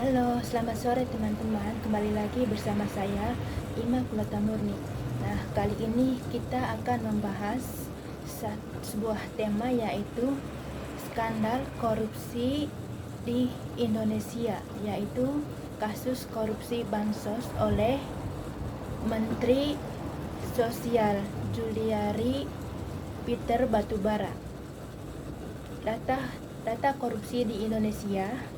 Halo, selamat sore teman-teman. Kembali lagi bersama saya, Ima Kulata Murni. Nah, kali ini kita akan membahas sebuah tema, yaitu skandal korupsi di Indonesia, yaitu kasus korupsi bansos oleh Menteri Sosial Juliari Peter Batubara. Data korupsi di Indonesia.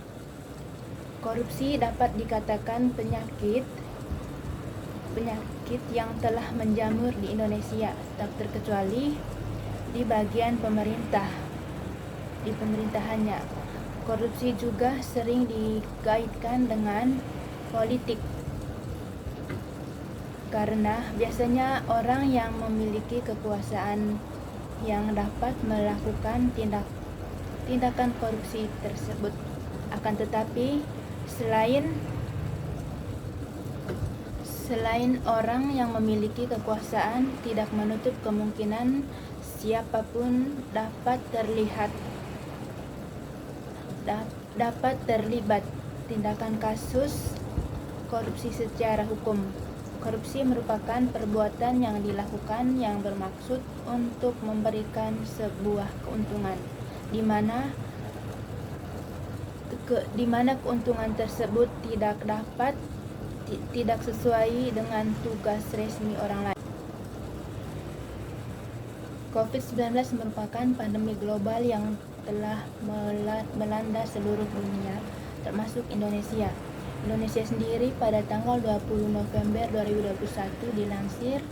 Korupsi dapat dikatakan penyakit yang telah menjamur di Indonesia, tak terkecuali di bagian pemerintahannya. Korupsi juga sering dikaitkan dengan politik, karena biasanya orang yang memiliki kekuasaan yang dapat melakukan tindakan korupsi tersebut. Akan tetapi, Selain orang yang memiliki kekuasaan, tidak menutup kemungkinan siapapun dapat terlibat tindakan kasus korupsi secara hukum. Korupsi merupakan perbuatan yang dilakukan yang bermaksud untuk memberikan sebuah keuntungan, di mana keuntungan tersebut tidak sesuai dengan tugas resmi orang lain. COVID-19 merupakan pandemi global yang telah melanda seluruh dunia, termasuk Indonesia. Indonesia sendiri pada tanggal 20 November 2021 dilansir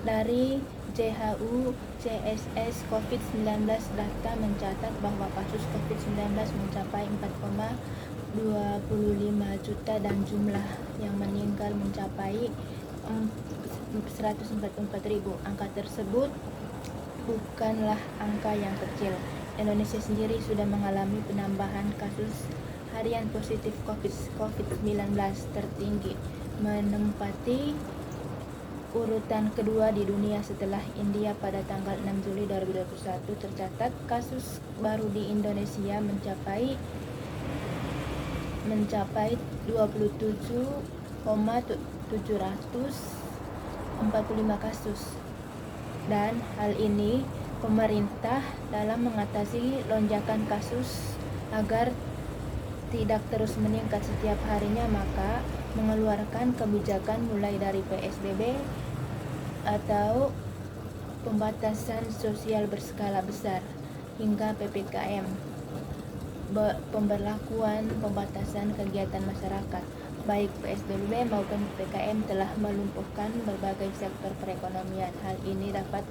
dari JHU CSS COVID-19, data mencatat bahwa kasus COVID-19 mencapai 4,25 juta dan jumlah yang meninggal mencapai 144.000. Angka tersebut bukanlah angka yang kecil. Indonesia sendiri sudah mengalami penambahan kasus harian positif COVID-19 tertinggi, menempati urutan kedua di dunia setelah India. Pada tanggal 6 Juli 2021 tercatat kasus baru di Indonesia mencapai 27,745 kasus. Dan hal ini pemerintah dalam mengatasi lonjakan kasus agar tidak terus meningkat setiap harinya, maka mengeluarkan kebijakan mulai dari PSBB atau pembatasan sosial berskala besar hingga PPKM, pembatasan kegiatan masyarakat. Baik PSBB maupun PPKM telah melumpuhkan berbagai sektor perekonomian. Hal ini dapat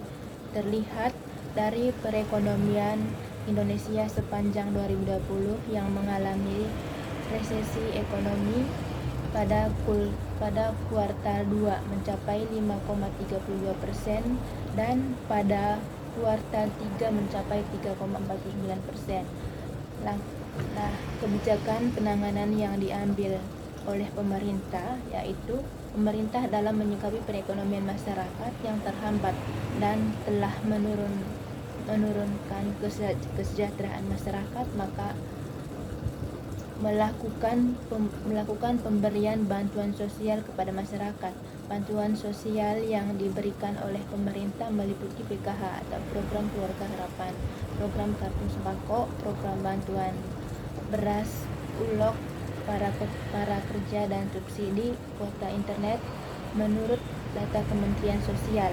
terlihat dari perekonomian Indonesia sepanjang 2020 yang mengalami resesi ekonomi pada kuartal 2 mencapai 5,32% dan pada kuartal 3 mencapai 3,49%. Kebijakan penanganan yang diambil oleh pemerintah, yaitu pemerintah dalam menyikapi perekonomian masyarakat yang terhambat dan telah menurunkan kesejahteraan masyarakat, maka melakukan pemberian bantuan sosial kepada masyarakat. Bantuan sosial yang diberikan oleh pemerintah meliputi PKH atau program keluarga harapan, program kartu sembako, program bantuan beras, ulok para kerja, dan subsidi kuota internet. Menurut data Kementerian Sosial,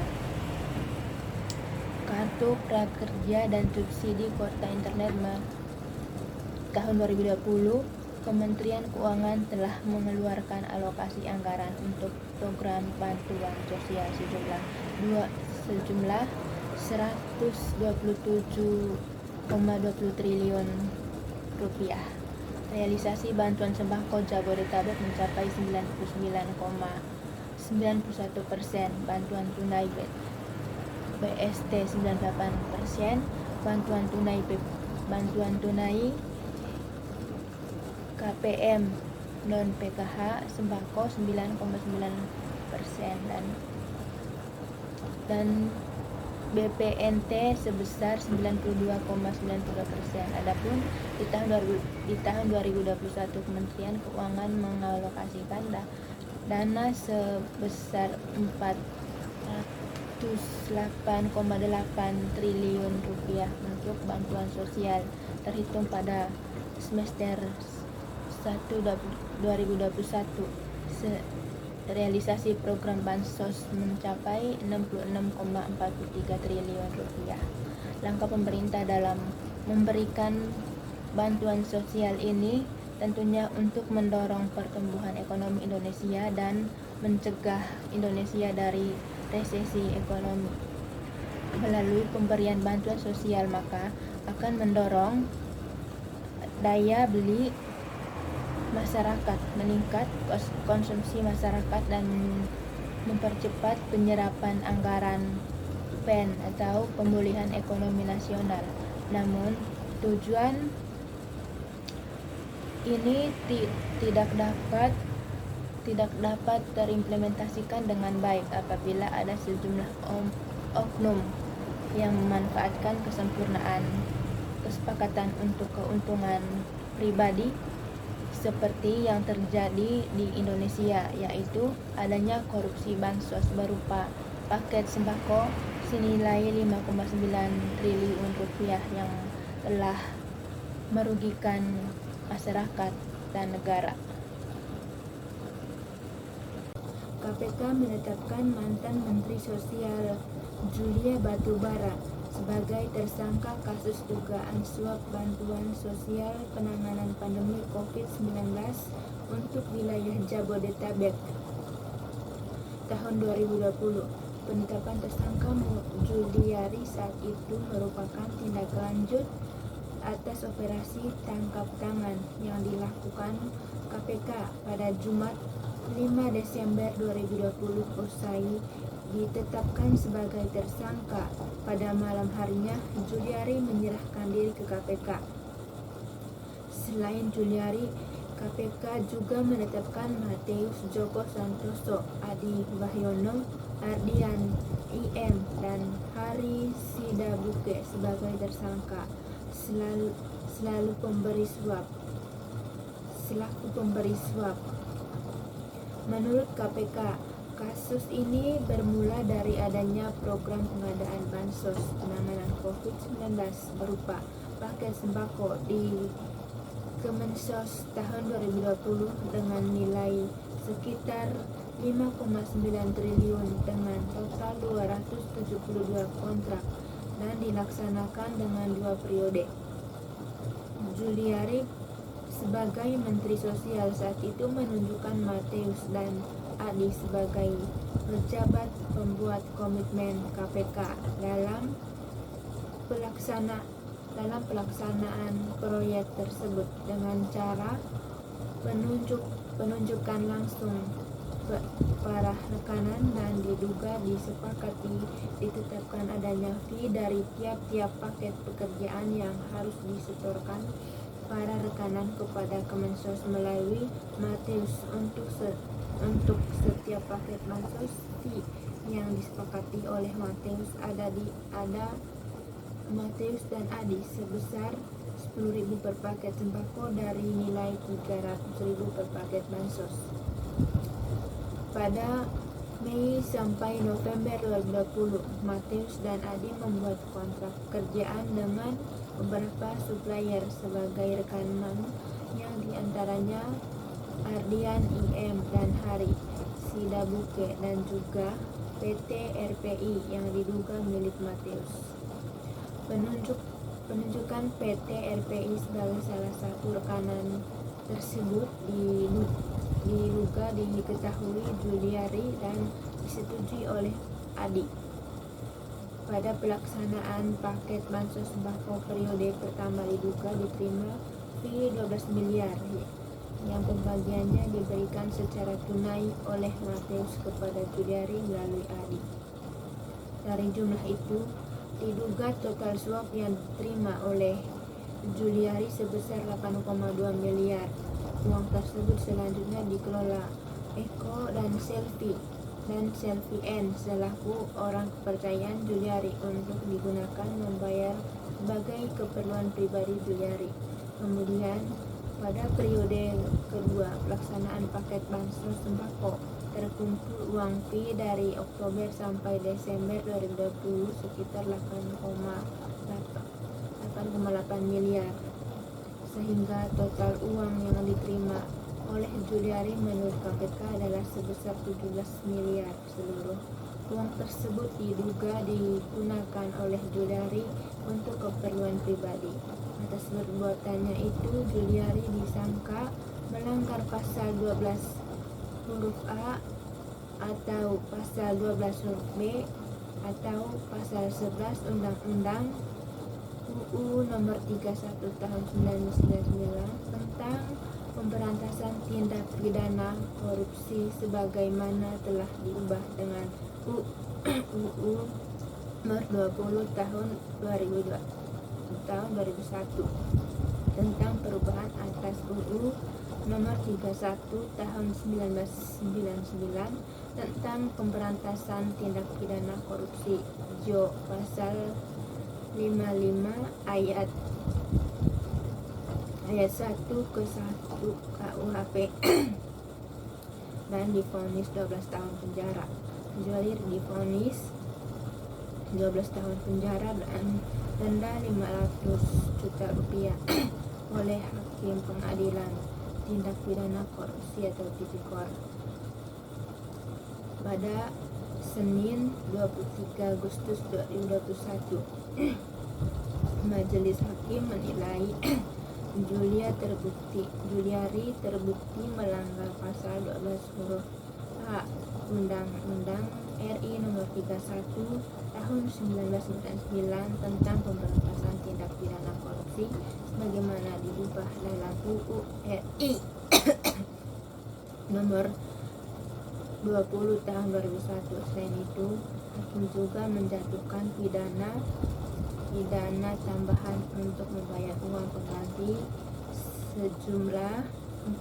kartu prakerja dan subsidi kuota internet tahun 2020, Kementerian Keuangan telah mengeluarkan alokasi anggaran untuk program bantuan sosial sejumlah 127,20 triliun rupiah. Realisasi bantuan sembako Jabodetabek mencapai 99,91%, bantuan tunai BST 98%, bantuan tunai KPM non PKH sembako 9,9%, dan BPNT sebesar 92,92%. Adapun di tahun 2021 Kementerian Keuangan mengalokasikan dana sebesar 408,8 triliun rupiah untuk bantuan sosial terhitung pada semester 1 2021. Realisasi program bansos mencapai 66,43 triliun rupiah. Langkah pemerintah dalam memberikan bantuan sosial ini tentunya untuk mendorong pertumbuhan ekonomi Indonesia dan mencegah Indonesia dari resesi ekonomi. Melalui pemberian bantuan sosial maka akan mendorong daya beli masyarakat, meningkat konsumsi masyarakat dan mempercepat penyerapan anggaran PEN atau pemulihan ekonomi nasional. Namun tujuan ini tidak dapat terimplementasikan dengan baik apabila ada sejumlah oknum yang memanfaatkan kesempurnaan kesepakatan untuk keuntungan pribadi, seperti yang terjadi di Indonesia, yaitu adanya korupsi bansos berupa paket sembako senilai 5,9 triliun rupiah yang telah merugikan masyarakat dan negara. KPK menetapkan mantan Menteri Sosial Julia Batubara sebagai tersangka kasus dugaan suap bantuan sosial penanganan pandemi COVID-19 untuk wilayah Jabodetabek tahun 2020. Penetapan tersangka Juliari saat itu merupakan tindak lanjut atas operasi tangkap tangan yang dilakukan KPK pada Jumat 5 Desember 2020 usai ditetapkan sebagai tersangka. Pada malam harinya, Juliari menyerahkan diri ke KPK. Selain Juliari, KPK juga menetapkan Mateus Joko Santoso, Adi Wahyono, Ardian IM, dan Hari Sidabuke sebagai tersangka selaku pemberi suap. Menurut KPK, kasus ini bermula dari adanya program pengadaan bansos penanganan COVID-19 berupa paket sembako di Kemensos tahun 2020 dengan nilai sekitar 5,9 triliun dengan total 272 kontrak dan dilaksanakan dengan 2 periode. Juliari sebagai Menteri Sosial saat itu menunjukkan Mateus dan Adi sebagai pejabat pembuat komitmen KPK dalam pelaksanaan proyek tersebut dengan cara penunjukan langsung para rekanan dan diduga disepakati ditetapkan adanya fee dari tiap-tiap paket pekerjaan yang harus disetorkan para rekanan kepada Kemensos melalui Mateus untuk setiap paket bansos fee yang disepakati oleh Mateus Mateus dan Adi sebesar 10.000 per paket sembako dari nilai 300.000 per paket bansos. Pada Mei sampai November 2020, Mateus dan Adi membuat kontrak kerjaan dengan beberapa supplier sebagai rekanan yang diantaranya Ardian IM dan Hari Sidabuke dan juga PT RPI yang diduga milik Mateus. Penunjukan PT RPI sebagai salah satu rekanan tersebut diduga diketahui Juliari dan disetujui oleh Adi. Pada pelaksanaan paket bansos sembako periode pertama diduga diterima fee 12 miliar yang pembagiannya diberikan secara tunai oleh Mateus kepada Juliari melalui Adi. Dari jumlah itu, diduga total suap yang diterima oleh Juliari sebesar 8,2 miliar. Uang tersebut selanjutnya dikelola Eko dan Selfie dan Selvi N selaku orang kepercayaan Juliari untuk digunakan membayar sebagai keperluan pribadi Juliari. Kemudian pada periode kedua pelaksanaan paket bansos sembako terkumpul uang fee dari Oktober sampai Desember 2020 sekitar 8,8 miliar, sehingga total uang yang diterima oleh Juliari menurut KPK adalah sebesar 17 miliar. Seluruh uang tersebut diduga digunakan oleh Juliari untuk keperluan pribadi. Atas perbuatannya itu, Juliari disangka melanggar pasal 12 huruf A atau pasal 12 huruf B atau pasal 11 Undang-Undang UU Nomor 31 Tahun 1999 tentang pemberantasan tindak pidana korupsi sebagaimana telah diubah dengan UU Nomor 20 Tahun 2001 tentang perubahan atas UU Nomor 31 Tahun 1999 tentang pemberantasan tindak pidana korupsi Jo pasal 55 ayat 1 ke 1 KUHP dan divonis 12 tahun penjara. Juliari divonis 12 tahun penjara dan denda 500 juta rupiah oleh Hakim Pengadilan Tindak Pidana Korupsi atau Tipikor pada Senin 23 Agustus 2021. Majelis Hakim menilai Juliari terbukti melanggar pasal 12 huruf A Undang-Undang RI Nomor 31 Tahun 1999 tentang pemberantasan tindak pidana korupsi sebagaimana diubah dalam UU RI Nomor 20 Tahun 2001. Selain itu, hakim juga menjatuhkan pidana tambahan untuk membayar uang pengganti sejumlah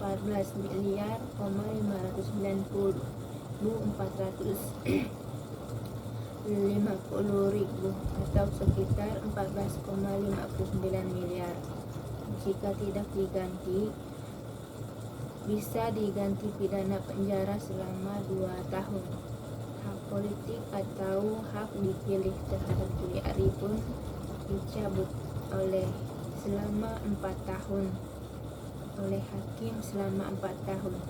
14 miliar 590.450 ribu atau sekitar 14,59 miliar. Jika tidak diganti, bisa diganti pidana penjara selama 2 tahun. Hak politik atau hak dipilih terhadap Juliari pun dicabut oleh selama 4 tahun oleh hakim selama 4 tahun.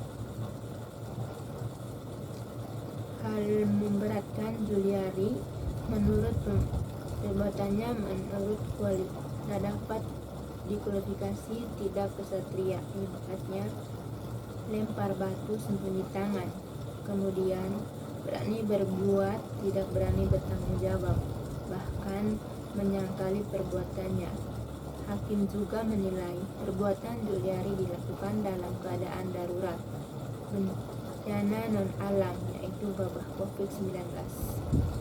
Hal memberatkan Juliari menurut perbuatannya menurut kualitas dapat dikualifikasi tidak kesatria. Ibaratnya lempar batu sembunyi tangan, kemudian berani berbuat tidak berani bertanggung jawab, bahkan menyangkali perbuatannya. Hakim juga menilai perbuatan Juliari dilakukan dalam keadaan darurat bencana non-alam, yaitu wabah COVID-19.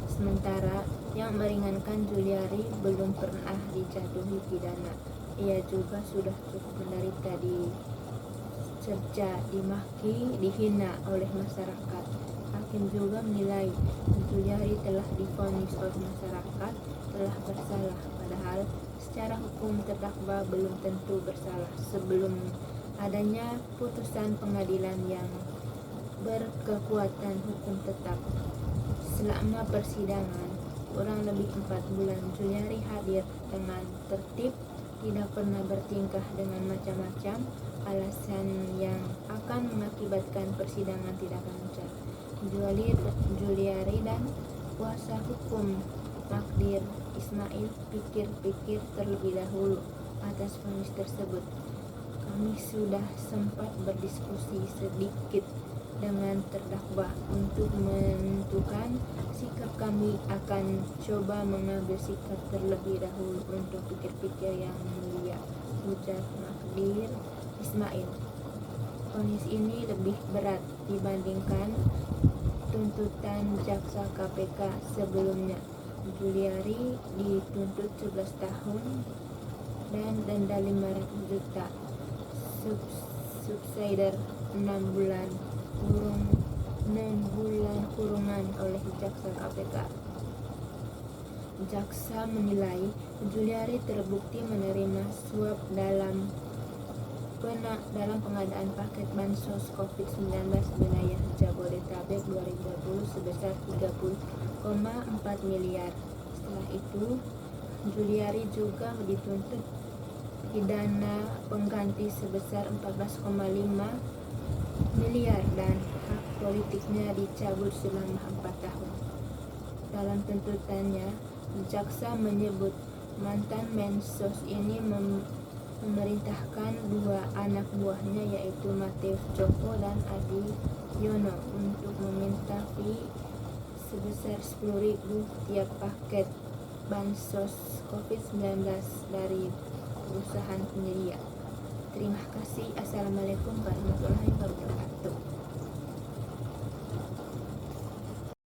Sementara yang meringankan Juliari belum pernah dijatuhi pidana. Ia juga sudah cukup menderita dicerca, dimaki, dihina oleh masyarakat. Hakim juga menilai Juliari telah divonis oleh masyarakat telah bersalah, padahal secara hukum terdakwa belum tentu bersalah sebelum adanya putusan pengadilan yang berkekuatan hukum tetap. Selama persidangan kurang lebih 4 bulan, Juliari hadir dengan tertib, tidak pernah bertingkah dengan macam-macam alasan yang akan mengakibatkan persidangan tidak lancar. Juliari dan kuasa hukum Magdir Ismail pikir-pikir terlebih dahulu atas vonis tersebut. Kami sudah sempat berdiskusi sedikit dengan terdakwa untuk menentukan sikap kami, akan coba mengambil sikap terlebih dahulu untuk pikir-pikir yang mulia, ujar Magdir Ismail. Vonis ini lebih berat dibandingkan tuntutan jaksa KPK sebelumnya. Juliari dituntut 11 tahun dan denda 500 juta, subsidiar 6 bulan kurung 6 bulan kurungan oleh jaksa KPK. Jaksa menilai Juliari terbukti menerima suap dalam pengadaan paket bansos COVID-19 wilayah Jabodetabek 2020 sebesar 30,4 miliar. Setelah itu, Juliari juga dituntut pidana pengganti sebesar 14,5 miliar dan hak politiknya dicabut selama 4 tahun. Dalam tuntutannya, jaksa menyebut mantan Mensos ini memerintahkan 2 anak buahnya yaitu Matius Joko dan Adi Yono untuk meminta fee sebesar 10.000 tiap paket bansos COVID-19 dari perusahaan penyedia. Terima kasih. Assalamualaikum warahmatullahi wabarakatuh.